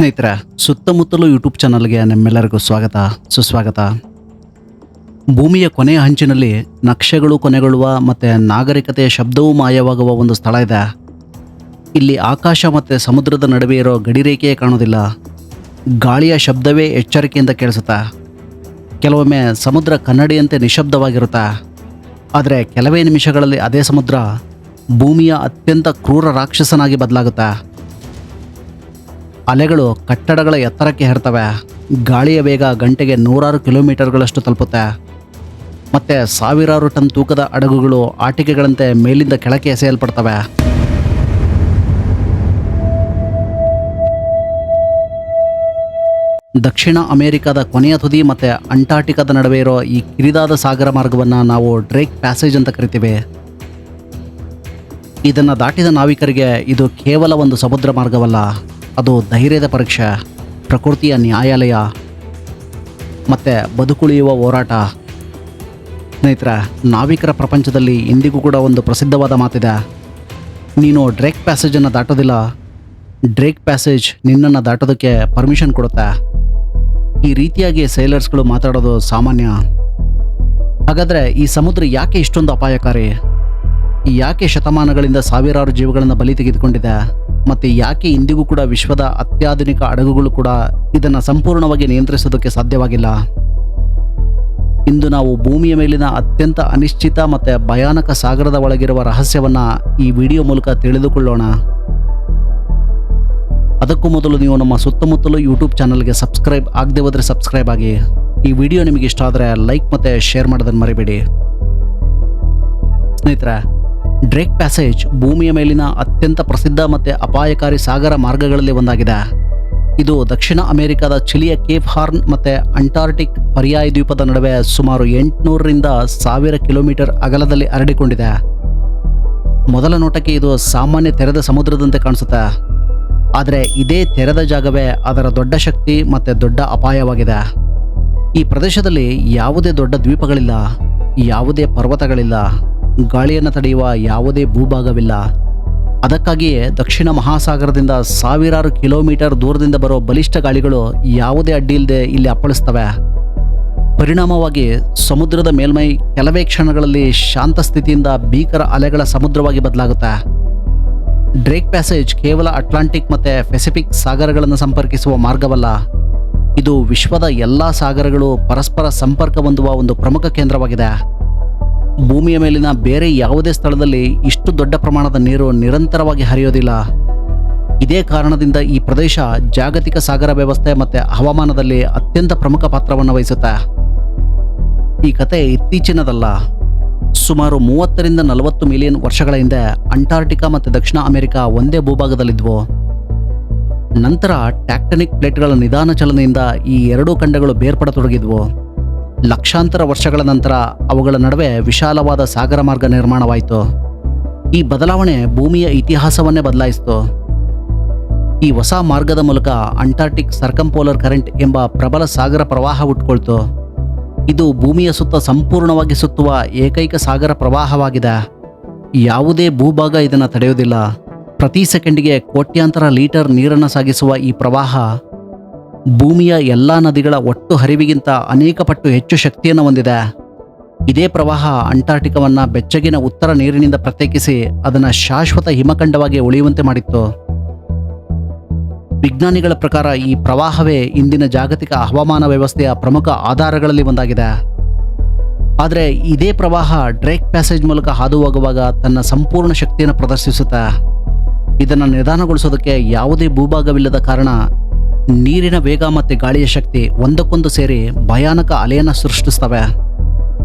ಸ್ನೇಹಿತರೆ, ಸುತ್ತಮುತ್ತಲು ಯೂಟ್ಯೂಬ್ ಚಾನಲ್ಗೆ ನಿಮ್ಮೆಲ್ಲರಿಗೂ ಸ್ವಾಗತ ಸುಸ್ವಾಗತ. ಭೂಮಿಯ ಕೊನೆಯ ಹಂಚಿನಲ್ಲಿ ನಕ್ಷೆಗಳು ಕೊನೆಗೊಳ್ಳುವ ಮತ್ತು ನಾಗರಿಕತೆಯ ಶಬ್ದವೂ ಮಾಯವಾಗುವ ಒಂದು ಸ್ಥಳ ಇದೆ. ಇಲ್ಲಿ ಆಕಾಶ ಮತ್ತು ಸಮುದ್ರದ ನಡುವೆ ಇರೋ ಗಡಿರೇಖೆಯೇ ಕಾಣೋದಿಲ್ಲ. ಗಾಳಿಯ ಶಬ್ದವೇ ಎಚ್ಚರಿಕೆಯಿಂದ ಕೇಳಿಸುತ್ತೆ. ಕೆಲವೊಮ್ಮೆ ಸಮುದ್ರ ಕನ್ನಡಿಯಂತೆ ನಿಶಬ್ದವಾಗಿರುತ್ತೆ. ಆದರೆ ಕೆಲವೇ ನಿಮಿಷಗಳಲ್ಲಿ ಅದೇ ಸಮುದ್ರ ಭೂಮಿಯ ಅತ್ಯಂತ ಕ್ರೂರ ರಾಕ್ಷಸನಾಗಿ ಬದಲಾಗುತ್ತೆ. ಅಲೆಗಳು ಕಟ್ಟಡಗಳ ಎತ್ತರಕ್ಕೆ ಹೇರ್ತವೆ. ಗಾಳಿಯ ವೇಗ ಗಂಟೆಗೆ 100 ಕಿಲೋಮೀಟರ್ಗಳಷ್ಟು ತಲುಪುತ್ತೆ. ಮತ್ತು ಸಾವಿರಾರು ಟನ್ ತೂಕದ ಹಡಗುಗಳು ಆಟಿಕೆಗಳಂತೆ ಮೇಲಿಂದ ಕೆಳಕ್ಕೆ ಎಸೆಯಲ್ಪಡ್ತವೆ. ದಕ್ಷಿಣ ಅಮೆರಿಕದ ಕೊನೆಯ ತುದಿ ಮತ್ತು ಅಂಟಾರ್ಟಿಕಾದ ನಡುವೆ ಇರೋ ಈ ಕಿರಿದಾದ ಸಾಗರ ಮಾರ್ಗವನ್ನು ನಾವು ಡ್ರೇಕ್ ಪ್ಯಾಸೇಜ್ ಅಂತ ಕರಿತೀವಿ. ಇದನ್ನು ದಾಟಿದ ನಾವಿಕರಿಗೆ ಇದು ಕೇವಲ ಒಂದು ಸಮುದ್ರ ಮಾರ್ಗವಲ್ಲ, ಅದು ಧೈರ್ಯದ ಪರೀಕ್ಷೆ, ಪ್ರಕೃತಿಯ ನ್ಯಾಯಾಲಯ ಮತ್ತು ಬದುಕುಳಿಯುವ ಹೋರಾಟ. ಸ್ನೇಹಿತರೆ, ನಾವಿಕರ ಪ್ರಪಂಚದಲ್ಲಿ ಇಂದಿಗೂ ಕೂಡ ಒಂದು ಪ್ರಸಿದ್ಧವಾದ ಮಾತಿದೆ: ನೀನು ಡ್ರೇಕ್ ಪ್ಯಾಸೇಜನ್ನು ದಾಟೋದಿಲ್ಲ, ಡ್ರೇಕ್ ಪ್ಯಾಸೇಜ್ ನಿನ್ನನ್ನು ದಾಟೋದಕ್ಕೆ ಪರ್ಮಿಷನ್ ಕೊಡುತ್ತೆ. ಈ ರೀತಿಯಾಗಿ ಸೈಲರ್ಸ್ಗಳು ಮಾತಾಡೋದು ಸಾಮಾನ್ಯ. ಹಾಗಾದರೆ ಈ ಸಮುದ್ರ ಯಾಕೆ ಇಷ್ಟೊಂದು ಅಪಾಯಕಾರಿ? ಯಾಕೆ ಶತಮಾನಗಳಿಂದ ಸಾವಿರಾರು ಜೀವಗಳನ್ನು ಬಲಿ ತೆಗೆದುಕೊಂಡಿದೆ? ಮತ್ತು ಯಾಕೆ ಇಂದಿಗೂ ಕೂಡ ವಿಶ್ವದ ಅತ್ಯಾಧುನಿಕ ಹಡಗುಗಳು ಕೂಡ ಇದನ್ನು ಸಂಪೂರ್ಣವಾಗಿ ನಿಯಂತ್ರಿಸೋದಕ್ಕೆ ಸಾಧ್ಯವಾಗಿಲ್ಲ? ಇಂದು ನಾವು ಭೂಮಿಯ ಮೇಲಿನ ಅತ್ಯಂತ ಅನಿಶ್ಚಿತ ಮತ್ತು ಭಯಾನಕ ಸಾಗರದ ಒಳಗಿರುವ ರಹಸ್ಯವನ್ನು ಈ ವಿಡಿಯೋ ಮೂಲಕ ತಿಳಿದುಕೊಳ್ಳೋಣ. ಅದಕ್ಕೂ ಮೊದಲು ನೀವು ನಮ್ಮ ಸುತ್ತಮುತ್ತಲು ಯೂಟ್ಯೂಬ್ ಚಾನಲ್ಗೆ ಸಬ್ಸ್ಕ್ರೈಬ್ ಆಗದೆ ಹೋದರೆ ಸಬ್ಸ್ಕ್ರೈಬ್ ಆಗಿ. ಈ ವಿಡಿಯೋ ನಿಮಗೆ ಇಷ್ಟ ಆದರೆ ಲೈಕ್ ಮತ್ತು ಶೇರ್ ಮಾಡೋದನ್ನು ಮರಿಬೇಡಿ. ಸ್ನೇಹಿತರೆ, ಡ್ರೇಕ್ ಪ್ಯಾಸೇಜ್ ಭೂಮಿಯ ಮೇಲಿನ ಅತ್ಯಂತ ಪ್ರಸಿದ್ಧ ಮತ್ತು ಅಪಾಯಕಾರಿ ಸಾಗರ ಮಾರ್ಗಗಳಲ್ಲಿ ಒಂದಾಗಿದೆ. ಇದು ದಕ್ಷಿಣ ಅಮೆರಿಕದ ಚಿಲಿಯ ಕೇಪ್ ಹಾರ್ನ್ ಮತ್ತು ಅಂಟಾರ್ಟಿಕ್ ಪರ್ಯಾಯ ದ್ವೀಪದ ನಡುವೆ ಸುಮಾರು 800ರಿಂದ 1000 ಕಿಲೋಮೀಟರ್ ಅಗಲದಲ್ಲಿ ಹರಡಿಕೊಂಡಿದೆ. ಮೊದಲ ನೋಟಕ್ಕೆ ಇದು ಸಾಮಾನ್ಯ ತೆರೆದ ಸಮುದ್ರದಂತೆ ಕಾಣಿಸುತ್ತೆ. ಆದರೆ ಇದೇ ತೆರೆದ ಜಾಗವೇ ಅದರ ದೊಡ್ಡ ಶಕ್ತಿ ಮತ್ತು ದೊಡ್ಡ ಅಪಾಯವಾಗಿದೆ. ಈ ಪ್ರದೇಶದಲ್ಲಿ ಯಾವುದೇ ದೊಡ್ಡ ದ್ವೀಪಗಳಿಲ್ಲ, ಯಾವುದೇ ಪರ್ವತಗಳಿಲ್ಲ, ಗಾಳಿಯನ್ನು ತಡೆಯುವ ಯಾವುದೇ ಭೂಭಾಗವಿಲ್ಲ. ಅದಕ್ಕಾಗಿಯೇ ದಕ್ಷಿಣ ಮಹಾಸಾಗರದಿಂದ ಸಾವಿರಾರು ಕಿಲೋಮೀಟರ್ ದೂರದಿಂದ ಬರೋ ಬಲಿಷ್ಠ ಗಾಳಿಗಳು ಯಾವುದೇ ಅಡ್ಡಿ ಇಲ್ಲದೆ ಇಲ್ಲಿ ಅಪ್ಪಳಿಸ್ತವೆ. ಪರಿಣಾಮವಾಗಿ ಸಮುದ್ರದ ಮೇಲ್ಮೈ ಕೆಲವೇ ಕ್ಷಣಗಳಲ್ಲಿ ಶಾಂತ ಸ್ಥಿತಿಯಿಂದ ಭೀಕರ ಅಲೆಗಳ ಸಮುದ್ರವಾಗಿ ಬದಲಾಗುತ್ತೆ. ಡ್ರೇಕ್ ಪ್ಯಾಸೇಜ್ ಕೇವಲ ಅಟ್ಲಾಂಟಿಕ್ ಮತ್ತು ಪೆಸಿಫಿಕ್ ಸಾಗರಗಳನ್ನು ಸಂಪರ್ಕಿಸುವ ಮಾರ್ಗವಲ್ಲ, ಇದು ವಿಶ್ವದ ಎಲ್ಲ ಸಾಗರಗಳು ಪರಸ್ಪರ ಸಂಪರ್ಕ ಹೊಂದುವ ಒಂದು ಪ್ರಮುಖ ಕೇಂದ್ರವಾಗಿದೆ. ಭೂಮಿಯ ಮೇಲಿನ ಬೇರೆ ಯಾವುದೇ ಸ್ಥಳದಲ್ಲಿ ಇಷ್ಟು ದೊಡ್ಡ ಪ್ರಮಾಣದ ನೀರು ನಿರಂತರವಾಗಿ ಹರಿಯೋದಿಲ್ಲ. ಇದೇ ಕಾರಣದಿಂದ ಈ ಪ್ರದೇಶ ಜಾಗತಿಕ ಸಾಗರ ವ್ಯವಸ್ಥೆ ಮತ್ತು ಹವಾಮಾನದಲ್ಲಿ ಅತ್ಯಂತ ಪ್ರಮುಖ ಪಾತ್ರವನ್ನು ವಹಿಸುತ್ತೆ. ಈ ಕತೆ ಇತ್ತೀಚಿನದಲ್ಲ. ಸುಮಾರು 30ರಿಂದ 40 ಮಿಲಿಯನ್ ವರ್ಷಗಳ ಹಿಂದೆ ಅಂಟಾರ್ಟಿಕಾ ಮತ್ತು ದಕ್ಷಿಣ ಅಮೆರಿಕ ಒಂದೇ ಭೂಭಾಗದಲ್ಲಿದ್ವು. ನಂತರ ಟ್ಯಾಕ್ಟನಿಕ್ ಪ್ಲೇಟ್ಗಳ ನಿಧಾನ ಚಲನೆಯಿಂದ ಈ ಎರಡೂ ಖಂಡಗಳು ಬೇರ್ಪಡತೊಡಗಿದ್ವು. ಲಕ್ಷಾಂತರ ವರ್ಷಗಳ ನಂತರ ಅವುಗಳ ನಡುವೆ ವಿಶಾಲವಾದ ಸಾಗರ ಮಾರ್ಗ ನಿರ್ಮಾಣವಾಯಿತು. ಈ ಬದಲಾವಣೆ ಭೂಮಿಯ ಇತಿಹಾಸವನ್ನೇ ಬದಲಾಯಿಸಿತು. ಈ ಹೊಸ ಮಾರ್ಗದ ಮೂಲಕ ಅಂಟಾರ್ಟಿಕ್ ಸರ್ಕಂಪೋಲರ್ ಕರೆಂಟ್ ಎಂಬ ಪ್ರಬಲ ಸಾಗರ ಪ್ರವಾಹ ಹುಟ್ಟುಕೊಳ್ತು. ಇದು ಭೂಮಿಯ ಸುತ್ತ ಸಂಪೂರ್ಣವಾಗಿ ಸುತ್ತುವ ಏಕೈಕ ಸಾಗರ ಪ್ರವಾಹವಾಗಿದೆ. ಯಾವುದೇ ಭೂಭಾಗ ಇದನ್ನು ತಡೆಯುವುದಿಲ್ಲ. ಪ್ರತಿ ಸೆಕೆಂಡಿಗೆ ಕೋಟ್ಯಾಂತರ ಲೀಟರ್ ನೀರನ್ನು ಸಾಗಿಸುವ ಈ ಪ್ರವಾಹ ಭೂಮಿಯ ಎಲ್ಲ ನದಿಗಳ ಒಟ್ಟು ಹರಿವಿಗಿಂತ ಅನೇಕ ಪಟ್ಟು ಹೆಚ್ಚು ಶಕ್ತಿಯನ್ನು ಹೊಂದಿದೆ. ಇದೇ ಪ್ರವಾಹ ಅಂಟಾರ್ಟಿಕಾವನ್ನು ಬೆಚ್ಚಗಿನ ಉತ್ತರ ನೀರಿನಿಂದ ಪ್ರತ್ಯೇಕಿಸಿ ಅದನ್ನು ಶಾಶ್ವತ ಹಿಮಖಂಡವಾಗಿ ಉಳಿಯುವಂತೆ ಮಾಡಿತ್ತು. ವಿಜ್ಞಾನಿಗಳ ಪ್ರಕಾರ ಈ ಪ್ರವಾಹವೇ ಇಂದಿನ ಜಾಗತಿಕ ಹವಾಮಾನ ವ್ಯವಸ್ಥೆಯ ಪ್ರಮುಖ ಆಧಾರಗಳಲ್ಲಿ ಒಂದಾಗಿದೆ. ಆದರೆ ಇದೇ ಪ್ರವಾಹ ಡ್ರೇಕ್ ಪ್ಯಾಸೇಜ್ ಮೂಲಕ ಹಾದು ಹೋಗುವಾಗ ತನ್ನ ಸಂಪೂರ್ಣ ಶಕ್ತಿಯನ್ನು ಪ್ರದರ್ಶಿಸುತ್ತೆ. ಇದನ್ನು ನಿಧಾನಗೊಳಿಸೋದಕ್ಕೆ ಯಾವುದೇ ಭೂಭಾಗವಿಲ್ಲದ ಕಾರಣ ನೀರಿನ ವೇಗ ಮತ್ತು ಗಾಳಿಯ ಶಕ್ತಿ ಒಂದಕ್ಕೊಂದು ಸೇರಿ ಭಯಾನಕ ಅಲೆಯನ್ನು ಸೃಷ್ಟಿಸ್ತವೆ.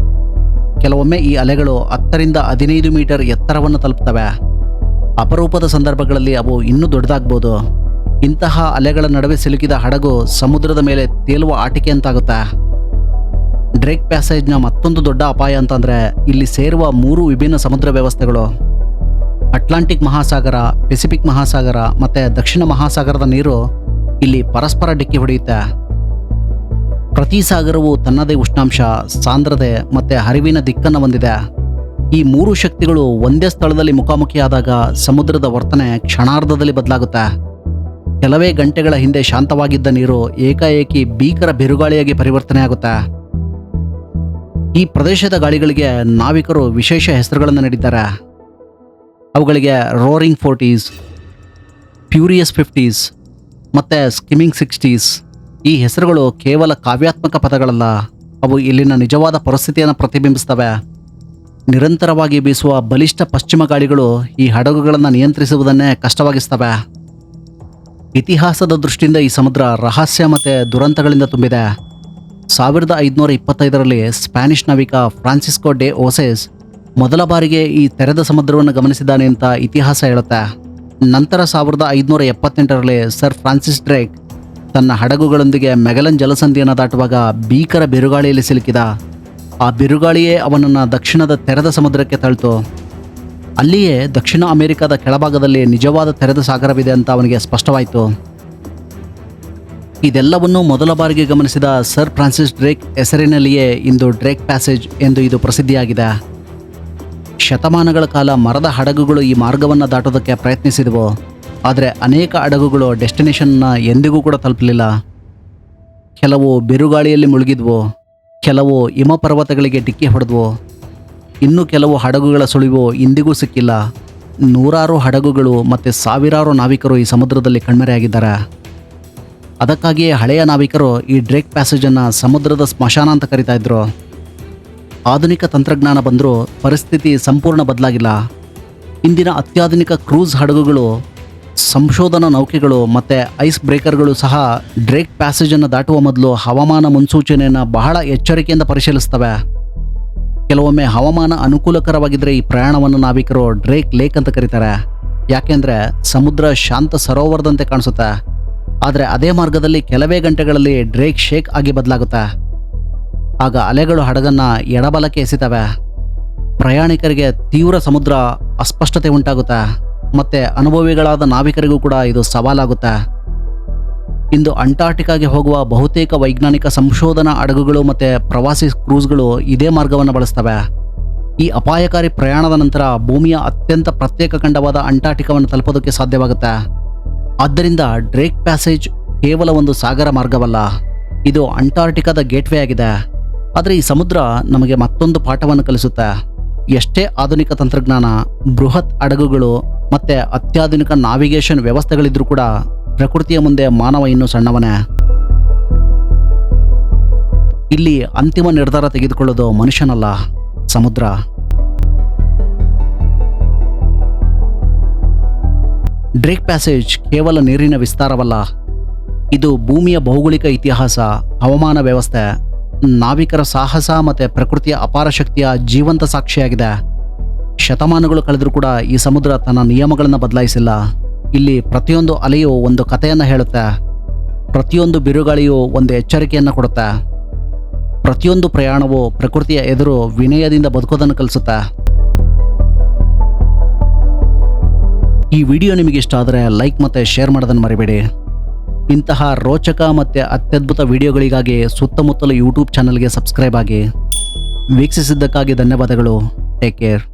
ಕೆಲವೊಮ್ಮೆ ಈ ಅಲೆಗಳು 10ರಿಂದ 15 ಮೀಟರ್ ಎತ್ತರವನ್ನು ತಲುಪ್ತವೆ. ಅಪರೂಪದ ಸಂದರ್ಭಗಳಲ್ಲಿ ಅವು ಇನ್ನೂ ದೊಡ್ಡದಾಗ್ಬೋದು. ಇಂತಹ ಅಲೆಗಳ ನಡುವೆ ಸಿಲುಕಿದ ಹಡಗು ಸಮುದ್ರದ ಮೇಲೆ ತೇಲುವ ಆಟಿಕೆ ಅಂತಾಗುತ್ತೆ. ಡ್ರೇಕ್ ಪ್ಯಾಸೇಜ್ನ ಮತ್ತೊಂದು ದೊಡ್ಡ ಅಪಾಯ ಅಂತಂದರೆ ಇಲ್ಲಿ ಸೇರುವ 3 ವಿಭಿನ್ನ ಸಮುದ್ರ ವ್ಯವಸ್ಥೆಗಳು. ಅಟ್ಲಾಂಟಿಕ್ ಮಹಾಸಾಗರ, ಪೆಸಿಫಿಕ್ ಮಹಾಸಾಗರ ಮತ್ತು ದಕ್ಷಿಣ ಮಹಾಸಾಗರದ ನೀರು ಇಲ್ಲಿ ಪರಸ್ಪರ ಡಿಕ್ಕಿ ಹೊಡೆಯುತ್ತೆ. ಪ್ರತಿ ಸಾಗರವು ತನ್ನದೇ ಉಷ್ಣಾಂಶ, ಸಾಂದ್ರತೆ ಮತ್ತು ಹರಿವಿನ ದಿಕ್ಕನ್ನು ಹೊಂದಿದೆ. ಈ 3 ಶಕ್ತಿಗಳು ಒಂದೇ ಸ್ಥಳದಲ್ಲಿ ಮುಖಾಮುಖಿಯಾದಾಗ ಸಮುದ್ರದ ವರ್ತನೆ ಕ್ಷಣಾರ್ಧದಲ್ಲಿ ಬದಲಾಗುತ್ತೆ. ಕೆಲವೇ ಗಂಟೆಗಳ ಹಿಂದೆ ಶಾಂತವಾಗಿದ್ದ ನೀರು ಏಕಾಏಕಿ ಭೀಕರ ಬಿರುಗಾಳಿಯಾಗಿ ಪರಿವರ್ತನೆ ಆಗುತ್ತೆ. ಈ ಪ್ರದೇಶದ ಗಾಳಿಗಳಿಗೆ ನಾವಿಕರು ವಿಶೇಷ ಹೆಸರುಗಳನ್ನು ನೀಡಿದ್ದಾರೆ. ಅವುಗಳಿಗೆ ರೋರಿಂಗ್ 40s, ಫ್ಯೂರಿಯಸ್ 50s ಮತ್ತು ಸ್ಕಿಮ್ಮಿಂಗ್ 60s. ಈ ಹೆಸರುಗಳು ಕೇವಲ ಕಾವ್ಯಾತ್ಮಕ ಪದಗಳಲ್ಲ, ಅವು ಇಲ್ಲಿನ ನಿಜವಾದ ಪರಿಸ್ಥಿತಿಯನ್ನು ಪ್ರತಿಬಿಂಬಿಸ್ತವೆ. ನಿರಂತರವಾಗಿ ಬೀಸುವ ಬಲಿಷ್ಠ ಪಶ್ಚಿಮ ಗಾಳಿಗಳು ಈ ಹಡಗುಗಳನ್ನು ನಿಯಂತ್ರಿಸುವುದನ್ನೇ ಕಷ್ಟವಾಗಿಸ್ತವೆ. ಇತಿಹಾಸದ ದೃಷ್ಟಿಯಿಂದ ಈ ಸಮುದ್ರ ರಹಸ್ಯ ಮತ್ತು ದುರಂತಗಳಿಂದ ತುಂಬಿದೆ. 1525ರಲ್ಲಿ ಸ್ಪ್ಯಾನಿಷ್ ನಾವಿಕ ಫ್ರಾನ್ಸಿಸ್ಕೋ ಡೆ ಓಸೆಸ್ ಮೊದಲ ಬಾರಿಗೆ ಈ ತೆರೆದ ಸಮುದ್ರವನ್ನು ಗಮನಿಸಿದ್ದಾನೆ ಅಂತ ಇತಿಹಾಸ ಹೇಳುತ್ತೆ. ನಂತರ 1578ರಲ್ಲಿ ಸರ್ ಫ್ರಾನ್ಸಿಸ್ ಡ್ರೇಕ್ ತನ್ನ ಹಡಗುಗಳೊಂದಿಗೆ ಮೆಗಲನ್ ಜಲಸಂಧಿಯನ್ನು ದಾಟುವಾಗ ಭೀಕರ ಬಿರುಗಾಳಿಯಲ್ಲಿ ಸಿಲುಕಿದ. ಆ ಬಿರುಗಾಳಿಯೇ ಅವನನ್ನು ದಕ್ಷಿಣದ ತೆರೆದ ಸಮುದ್ರಕ್ಕೆ ತಳ್ಳಿತು. ಅಲ್ಲಿಯೇ ದಕ್ಷಿಣ ಅಮೆರಿಕದ ಕೆಳಭಾಗದಲ್ಲಿ ನಿಜವಾದ ತೆರೆದ ಸಾಗರವಿದೆ ಅಂತ ಅವನಿಗೆ ಸ್ಪಷ್ಟವಾಯಿತು. ಇದೆಲ್ಲವನ್ನೂ ಮೊದಲ ಬಾರಿಗೆ ಗಮನಿಸಿದ ಸರ್ ಫ್ರಾನ್ಸಿಸ್ ಡ್ರೇಕ್ ಹೆಸರಿನಲ್ಲಿಯೇ ಇಂದು ಡ್ರೇಕ್ ಪ್ಯಾಸೇಜ್ ಎಂದು ಇದು ಪ್ರಸಿದ್ಧಿಯಾಗಿದೆ. ಶತಮಾನಗಳ ಕಾಲ ಮರದ ಹಡಗುಗಳು ಈ ಮಾರ್ಗವನ್ನು ದಾಟೋದಕ್ಕೆ ಪ್ರಯತ್ನಿಸಿದವು. ಆದರೆ ಅನೇಕ ಹಡಗುಗಳು ಡೆಸ್ಟಿನೇಷನ್ನ ಎಂದಿಗೂ ಕೂಡ ತಲುಪಲಿಲ್ಲ. ಕೆಲವು ಬಿರುಗಾಳಿಯಲ್ಲಿ ಮುಳುಗಿದ್ವು, ಕೆಲವು ಹಿಮಪರ್ವತಗಳಿಗೆ ಡಿಕ್ಕಿ ಹೊಡೆದ್ವು, ಇನ್ನು ಕೆಲವು ಹಡಗುಗಳ ಸುಳಿವು ಇಂದಿಗೂ ಸಿಕ್ಕಿಲ್ಲ. ನೂರಾರು ಹಡಗುಗಳು ಮತ್ತು ಸಾವಿರಾರು ನಾವಿಕರು ಈ ಸಮುದ್ರದಲ್ಲಿ ಕಣ್ಮರೆಯಾಗಿದ್ದಾರೆ. ಅದಕ್ಕಾಗಿಯೇ ಹಳೆಯ ನಾವಿಕರು ಈ ಡ್ರೇಕ್ ಪ್ಯಾಸೇಜನ್ನು ಸಮುದ್ರದ ಸ್ಮಶಾನ ಅಂತ ಕರಿತಾ ಇದ್ರು. ಆಧುನಿಕ ತಂತ್ರಜ್ಞಾನ ಬಂದರೂ ಪರಿಸ್ಥಿತಿ ಸಂಪೂರ್ಣ ಬದಲಾಗಿಲ್ಲ. ಇಂದಿನ ಅತ್ಯಾಧುನಿಕ ಕ್ರೂಸ್ ಹಡಗುಗಳು, ಸಂಶೋಧನಾ ನೌಕೆಗಳು ಮತ್ತು ಐಸ್ ಬ್ರೇಕರ್ಗಳು ಸಹ ಡ್ರೇಕ್ ಪ್ಯಾಸೇಜನ್ನು ದಾಟುವ ಮೊದಲು ಹವಾಮಾನ ಮುನ್ಸೂಚನೆಯನ್ನು ಬಹಳ ಎಚ್ಚರಿಕೆಯಿಂದ ಪರಿಶೀಲಿಸ್ತವೆ. ಕೆಲವೊಮ್ಮೆ ಹವಾಮಾನ ಅನುಕೂಲಕರವಾಗಿದ್ದರೆ ಈ ಪ್ರಯಾಣವನ್ನು ನಾವಿಕರು ಡ್ರೇಕ್ ಲೇಕ್ ಅಂತ ಕರೀತಾರೆ. ಯಾಕೆಂದರೆ ಸಮುದ್ರ ಶಾಂತ ಸರೋವರದಂತೆ ಕಾಣಿಸುತ್ತೆ. ಆದರೆ ಅದೇ ಮಾರ್ಗದಲ್ಲಿ ಕೆಲವೇ ಗಂಟೆಗಳಲ್ಲಿ ಡ್ರೇಕ್ ಶೇಕ್ ಆಗಿ ಬದಲಾಗುತ್ತೆ. ಆಗ ಅಲೆಗಳು ಹಡಗನ್ನು ಎಡಬಲಕ್ಕೆ ಎಸಿತವೆ. ಪ್ರಯಾಣಿಕರಿಗೆ ತೀವ್ರ ಸಮುದ್ರ ಅಸ್ಪಷ್ಟತೆ ಉಂಟಾಗುತ್ತೆ ಮತ್ತು ಅನುಭವಿಗಳಾದ ನಾವಿಕರಿಗೂ ಕೂಡ ಇದು ಸವಾಲಾಗುತ್ತೆ. ಇಂದು ಅಂಟಾರ್ಟಿಕಾಗೆ ಹೋಗುವ ಬಹುತೇಕ ವೈಜ್ಞಾನಿಕ ಸಂಶೋಧನಾ ಹಡಗುಗಳು ಮತ್ತು ಪ್ರವಾಸಿ ಕ್ರೂಸ್ಗಳು ಇದೇ ಮಾರ್ಗವನ್ನು ಬಳಸ್ತವೆ. ಈ ಅಪಾಯಕಾರಿ ಪ್ರಯಾಣದ ನಂತರ ಭೂಮಿಯ ಅತ್ಯಂತ ಪ್ರತ್ಯೇಕ ಖಂಡವಾದ ಅಂಟಾರ್ಟಿಕಾವನ್ನು ತಲುಪೋದಕ್ಕೆ ಸಾಧ್ಯವಾಗುತ್ತೆ. ಆದ್ದರಿಂದ ಡ್ರೇಕ್ ಪ್ಯಾಸೇಜ್ ಕೇವಲ ಒಂದು ಸಾಗರ ಮಾರ್ಗವಲ್ಲ, ಇದು ಅಂಟಾರ್ಟಿಕಾದ ಗೇಟ್ವೇ ಆಗಿದೆ. ಆದರೆ ಈ ಸಮುದ್ರ ನಮಗೆ ಮತ್ತೊಂದು ಪಾಠವನ್ನು ಕಲಿಸುತ್ತೆ. ಎಷ್ಟೇ ಆಧುನಿಕ ತಂತ್ರಜ್ಞಾನ, ಬೃಹತ್ ಹಡಗುಗಳು ಮತ್ತು ಅತ್ಯಾಧುನಿಕ ನಾವಿಗೇಷನ್ ವ್ಯವಸ್ಥೆಗಳಿದ್ರೂ ಕೂಡ ಪ್ರಕೃತಿಯ ಮುಂದೆ ಮಾನವ ಇನ್ನೂ ಸಣ್ಣವನೇ. ಇಲ್ಲಿ ಅಂತಿಮ ನಿರ್ಧಾರ ತೆಗೆದುಕೊಳ್ಳೋದು ಮನುಷ್ಯನಲ್ಲ, ಸಮುದ್ರ. ಡ್ರೇಕ್ ಪ್ಯಾಸೇಜ್ ಕೇವಲ ನೀರಿನ ವಿಸ್ತಾರವಲ್ಲ, ಇದು ಭೂಮಿಯ ಭೌಗೋಳಿಕ ಇತಿಹಾಸ, ಹವಾಮಾನ ವ್ಯವಸ್ಥೆ, ನಾವಿಕರ ಸಾಹಸ ಮತ್ತು ಪ್ರಕೃತಿಯ ಅಪಾರ ಶಕ್ತಿಯ ಜೀವಂತ ಸಾಕ್ಷಿಯಾಗಿದೆ. ಶತಮಾನಗಳು ಕಳೆದರೂ ಕೂಡ ಈ ಸಮುದ್ರ ತನ್ನ ನಿಯಮಗಳನ್ನು ಬದಲಾಯಿಸಿಲ್ಲ. ಇಲ್ಲಿ ಪ್ರತಿಯೊಂದು ಅಲೆಯೂ ಒಂದು ಕಥೆಯನ್ನು ಹೇಳುತ್ತೆ, ಪ್ರತಿಯೊಂದು ಬಿರುಗಾಳಿಯೂ ಒಂದು ಎಚ್ಚರಿಕೆಯನ್ನು ಕೊಡುತ್ತೆ, ಪ್ರತಿಯೊಂದು ಪ್ರಯಾಣವೂ ಪ್ರಕೃತಿಯ ಎದುರು ವಿನಯದಿಂದ ಬದುಕೋದನ್ನು ಕಲಿಸುತ್ತೆ. ಈ ವಿಡಿಯೋ ನಿಮಗೆ ಇಷ್ಟ ಆದರೆ ಲೈಕ್ ಮತ್ತು ಶೇರ್ ಮಾಡೋದನ್ನು ಮರಿಬೇಡಿ. ಇಂತಹ ರೋಚಕ ಮತ್ತು ಅತ್ಯದ್ಭುತ ವಿಡಿಯೋಗಳಿಗಾಗಿ ಸುತ್ತಮುತ್ತಲ ಯೂಟ್ಯೂಬ್ ಚಾನಲ್ಗೆ ಸಬ್ಸ್ಕ್ರೈಬ್ ಆಗಿ. ವೀಕ್ಷಿಸಿದ್ದಕ್ಕಾಗಿ ಧನ್ಯವಾದಗಳು. Take care.